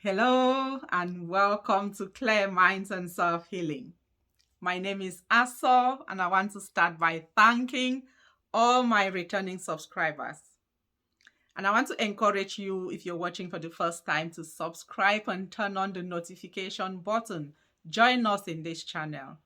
Hello and welcome to Clear Minds and Self Healing. My name is Aso, and I want to start by thanking all my returning subscribers. And I want to encourage you, if you're watching for the first time, to subscribe and turn on the notification button. Join us in this channel.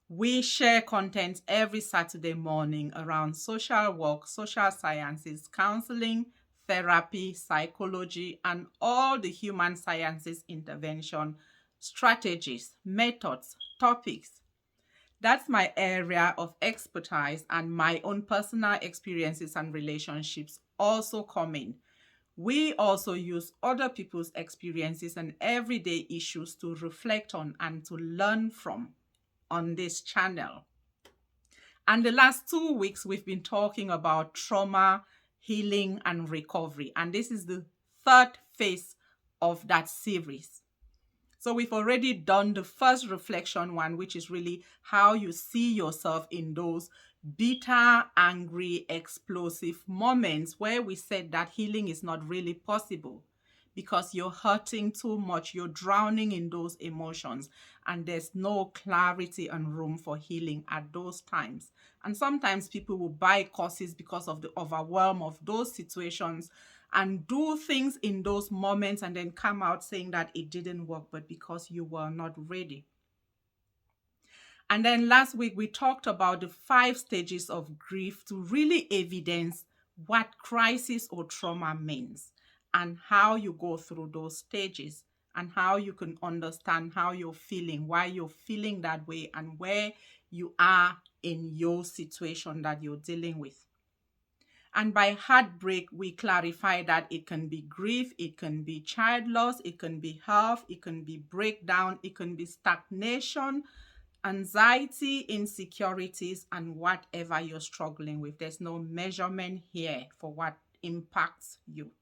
We share content every Saturday morning around social work, social sciences, counseling, therapy, psychology, and all the human sciences intervention strategies, methods, topics. That's my area of expertise, and my own personal experiences and relationships also come in. We also use other people's experiences and everyday issues to reflect on and to learn from on this channel. And the last 2 weeks, we've been talking about trauma, healing, and recovery. And this is the third phase of that series. So we've already done the first reflection one, which is really how you see yourself in those bitter, angry, explosive moments where we said that healing is not really possible because you're hurting too much, you're drowning in those emotions, and there's no clarity and room for healing at those times. And sometimes people will buy courses because of the overwhelm of those situations and do things in those moments and then come out saying that it didn't work, but because you were not ready. And then last week, we talked about the 5 stages of grief to really evidence what crisis or trauma means and how you go through those stages and how you can understand how you're feeling, why you're feeling that way, and where you are in your situation that you're dealing with. And by heartbreak, we clarify that it can be grief, it can be child loss, it can be health, it can be breakdown, it can be stagnation, anxiety, insecurities, and whatever you're struggling with. There's no measurement here for what impacts you.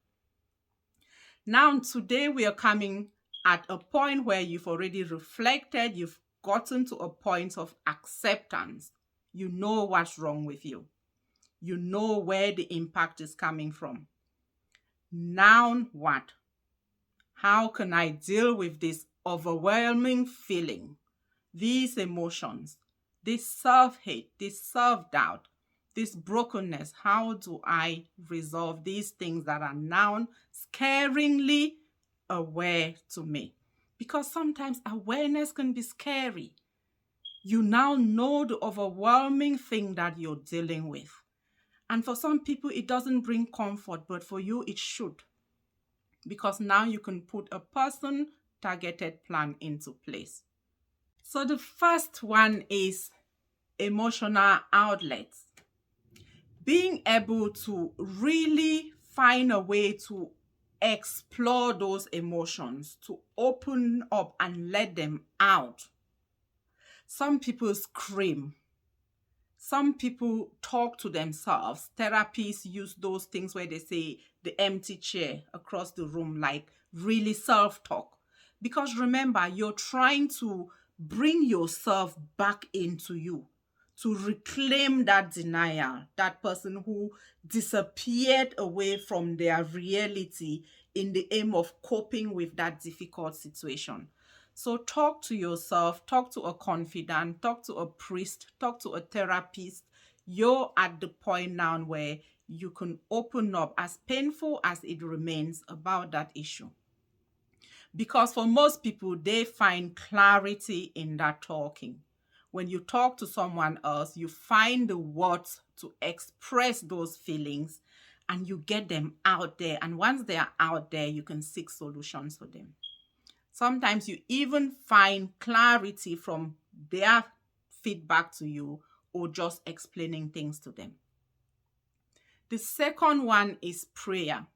Now, today we are coming at a point where you've already reflected, you've gotten to a point of acceptance. You know what's wrong with you. You know where the impact is coming from. Now what? How can I deal with this overwhelming feeling, these emotions, this self-hate, this self-doubt, this brokenness? How do I resolve these things that are now scaringly aware to me? Because sometimes awareness can be scary. You now know the overwhelming thing that you're dealing with. And for some people, it doesn't bring comfort, but for you, it should. Because now you can put a person-targeted plan into place. So the first one is emotional outlets. Being able to really find a way to explore those emotions, to open up and let them out. Some people scream. Some people talk to themselves. Therapists use those things where they say the empty chair across the room, like really self-talk. Because remember, you're trying to bring yourself back into you, to reclaim that denial, that person who disappeared away from their reality in the aim of coping with that difficult situation. So talk to yourself, talk to a confidant, talk to a priest, talk to a therapist. You're at the point now where you can open up, as painful as it remains, about that issue. Because for most people, they find clarity in that talking. When you talk to someone else, you find the words to express those feelings and you get them out there. And once they are out there, you can seek solutions for them. Sometimes you even find clarity from their feedback to you or just explaining things to them. The second one is prayer.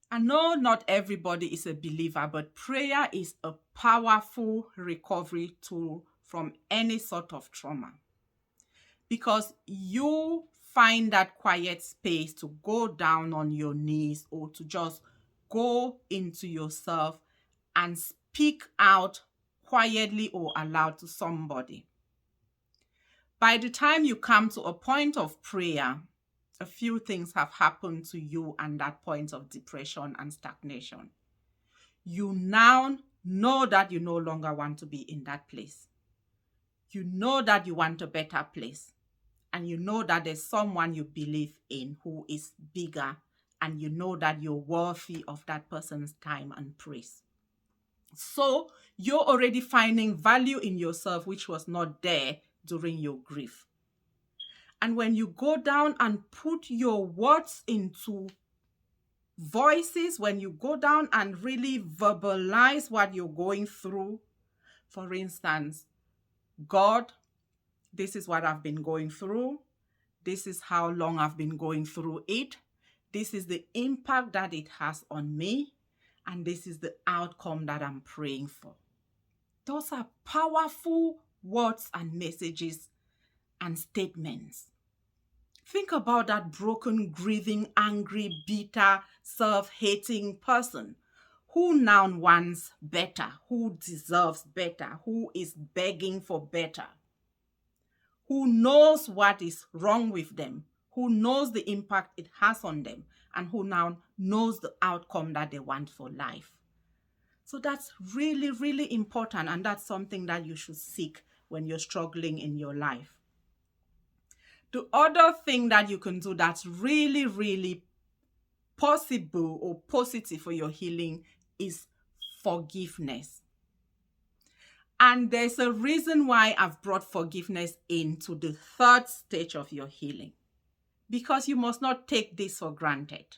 I know not everybody is a believer, but prayer is a powerful recovery tool from any sort of trauma. Because you find that quiet space to go down on your knees or to just go into yourself and speak out quietly or aloud to somebody. By the time you come to a point of prayer, a few things have happened to you and that point of depression and stagnation. you now know that you no longer want to be in that place. You know that you want a better place. And you know that there's someone you believe in who is bigger, and you know that you're worthy of that person's time and praise. So you're already finding value in yourself, which was not there during your grief. And when you go down and put your words into voices, when you go down and really verbalize what you're going through, for instance, God, this is what I've been going through. This is how long I've been going through it. This is the impact that it has on me. And this is the outcome that I'm praying for. Those are powerful words and messages and statements. Think about that broken, grieving, angry, bitter, self-hating person who now wants better, who deserves better, who is begging for better, who knows what is wrong with them, who knows the impact it has on them, and who now knows the outcome that they want for life. So that's really, really important, and that's something that you should seek when you're struggling in your life. The other thing that you can do that's really, really possible or positive for your healing is forgiveness. And there's a reason why I've brought forgiveness into the third stage of your healing, because you must not take this for granted.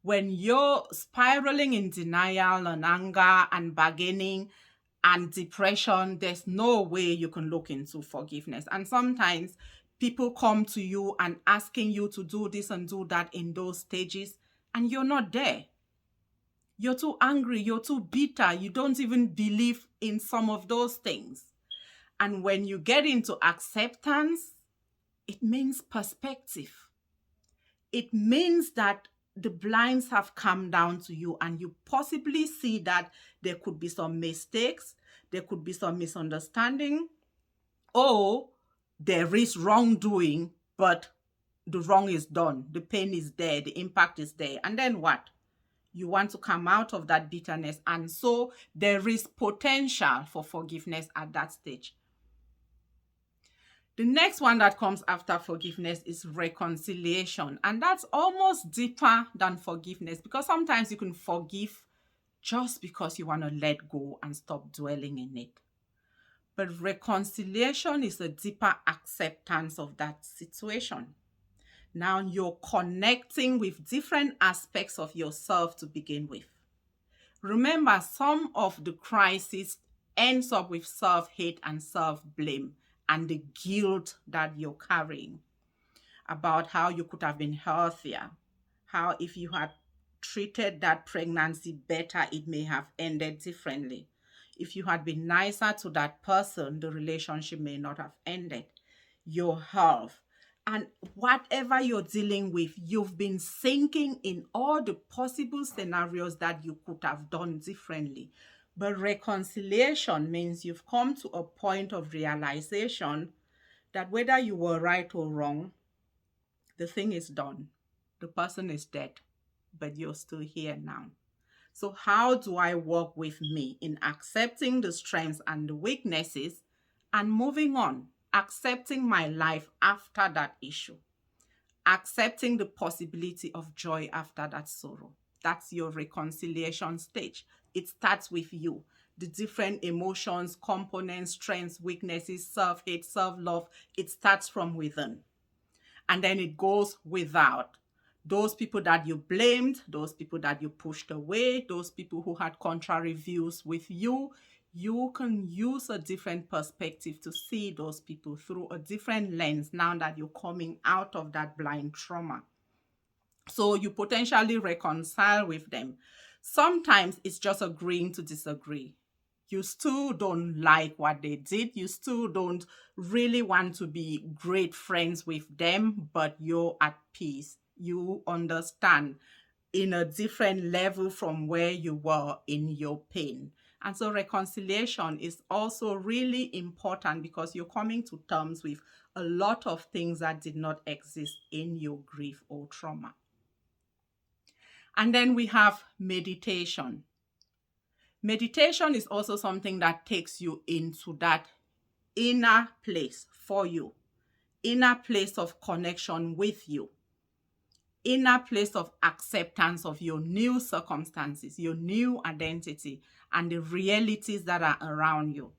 When you're spiraling in denial and anger and bargaining and depression, there's no way you can look into forgiveness. And sometimes people come to you and asking you to do this and do that in those stages, and you're not there. You're too angry, you're too bitter, you don't even believe in some of those things. And when you get into acceptance, it means perspective. It means that the blinds have come down to you, and you possibly see that there could be some mistakes, there could be some misunderstanding, or there is wrongdoing, but the wrong is done, the pain is there, the impact is there. And then what? You want to come out of that bitterness, and so there is potential for forgiveness at that stage. The next one that comes after forgiveness is reconciliation. And that's almost deeper than forgiveness, because sometimes you can forgive just because you want to let go and stop dwelling in it. But reconciliation is a deeper acceptance of that situation. Now you're connecting with different aspects of yourself to begin with. Remember, some of the crisis ends up with self-hate and self-blame, and the guilt that you're carrying about how you could have been healthier, how if you had treated that pregnancy better, it may have ended differently. If you had been nicer to that person, the relationship may not have ended. Your health, and whatever you're dealing with, you've been thinking in all the possible scenarios that you could have done differently. But reconciliation means you've come to a point of realization that whether you were right or wrong, the thing is done. The person is dead, but you're still here now. So how do I work with me in accepting the strengths and the weaknesses and moving on, accepting my life after that issue, accepting the possibility of joy after that sorrow? That's your reconciliation stage. It starts with you. The different emotions, components, strengths, weaknesses, self-hate, self-love, it starts from within. And then it goes without. Those people that you blamed, those people that you pushed away, those people who had contrary views with you, you can use a different perspective to see those people through a different lens now that you're coming out of that blind trauma. So you potentially reconcile with them. Sometimes it's just agreeing to disagree. You still don't like what they did. You still don't really want to be great friends with them, but you're at peace. You understand in a different level from where you were in your pain. And so reconciliation is also really important, because you're coming to terms with a lot of things that did not exist in your grief or trauma. And then we have meditation. Meditation is also something that takes you into that inner place for you, inner place of connection with you, inner place of acceptance of your new circumstances, your new identity, and the realities that are around you.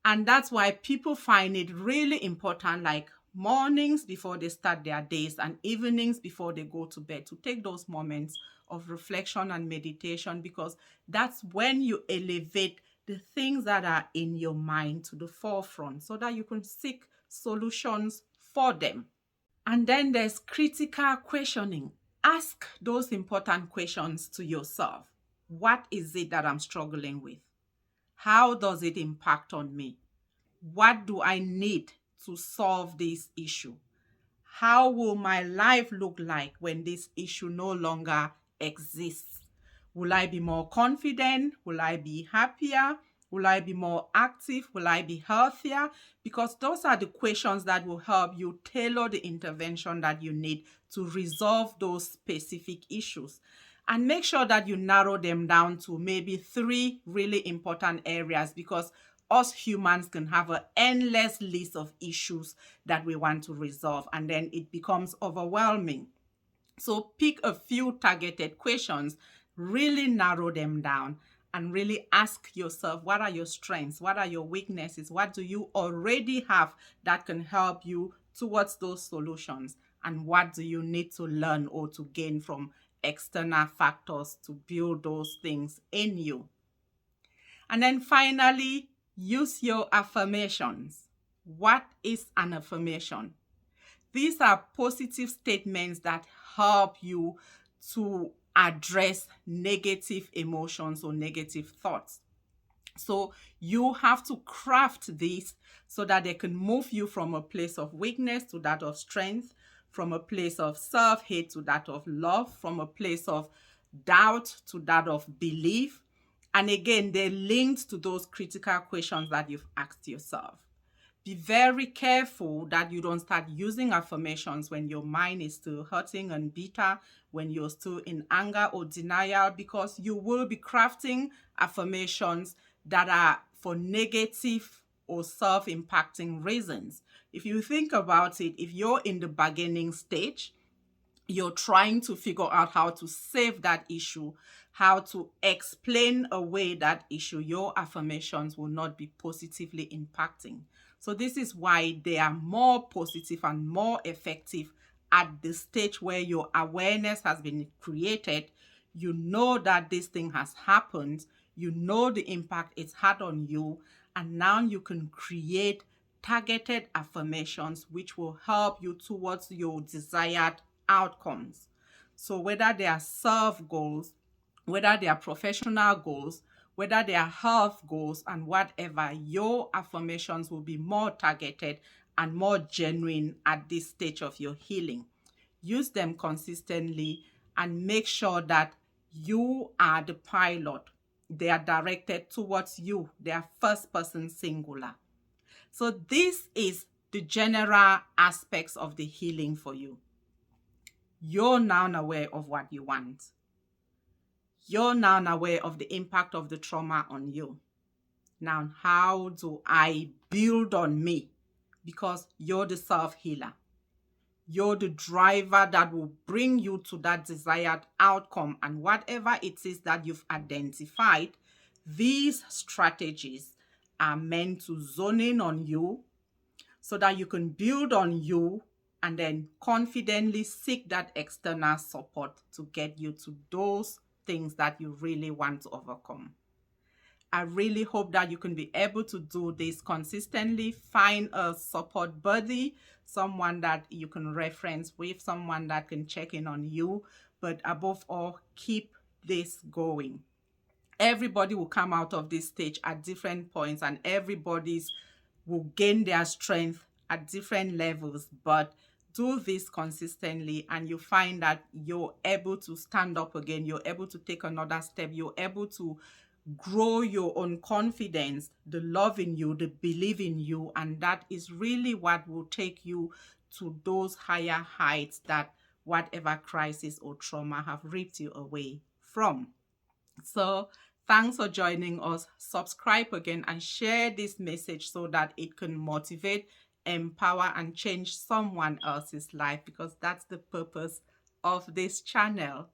And that's why people find it really important, like mornings before they start their days and evenings before they go to bed, to take those moments of reflection and meditation, because that's when you elevate the things that are in your mind to the forefront so that you can seek solutions for them. And then there's critical questioning. Ask those important questions to yourself. What is it that I'm struggling with? How does it impact on me? What do I need to solve this issue? How will my life look like when this issue no longer exists? Will I be more confident? Will I be happier? Will I be more active? Will I be healthier? Because those are the questions that will help you tailor the intervention that you need to resolve those specific issues. And make sure that you narrow them down to maybe 3 really important areas, because us humans can have an endless list of issues that we want to resolve, and then it becomes overwhelming. So pick a few targeted questions, really narrow them down, and really ask yourself, what are your strengths? What are your weaknesses? What do you already have that can help you towards those solutions? And what do you need to learn or to gain from external factors to build those things in you? And then finally, use your affirmations. What is an affirmation? These are positive statements that help you to address negative emotions or negative thoughts. So you have to craft these so that they can move you from a place of weakness to that of strength, from a place of self-hate to that of love, from a place of doubt to that of belief. And again, they're linked to those critical questions that you've asked yourself. Be very careful that you don't start using affirmations when your mind is still hurting and bitter, when you're still in anger or denial, because you will be crafting affirmations that are for negative or self-impacting reasons. If you think about it, if you're in the bargaining stage, you're trying to figure out how to save that issue, how to explain away that issue, your affirmations will not be positively impacting. So this is why they are more positive and more effective at the stage where your awareness has been created. You know that this thing has happened. You know the impact it's had on you. And now you can create targeted affirmations which will help you towards your desired outcomes. So whether they are self goals, whether they are professional goals, whether they are health goals, and whatever, your affirmations will be more targeted and more genuine at this stage of your healing. Use them consistently and make sure that you are the pilot. They are directed towards you. They are first person singular. So this is the general aspects of the healing for you. You're now aware of what you want. You're now aware of the impact of the trauma on you. Now, how do I build on me? Because you're the self-healer. You're the driver that will bring you to that desired outcome. And whatever it is that you've identified, these strategies are meant to zone in on you so that you can build on you and then confidently seek that external support to get you to those things that you really want to overcome. I really hope that you can be able to do this consistently. Find a support buddy, someone that you can reference with, someone that can check in on you. But above all, keep this going. Everybody will come out of this stage at different points, and everybody's will gain their strength at different levels. But do this consistently and you find that you're able to stand up again, you're able to take another step, you're able to grow your own confidence, the love in you, the belief in you, and that is really what will take you to those higher heights that whatever crisis or trauma have ripped you away from. So Thanks for joining us. Subscribe again and share this message so that it can motivate, empower, and change someone else's life, because that's the purpose of this channel.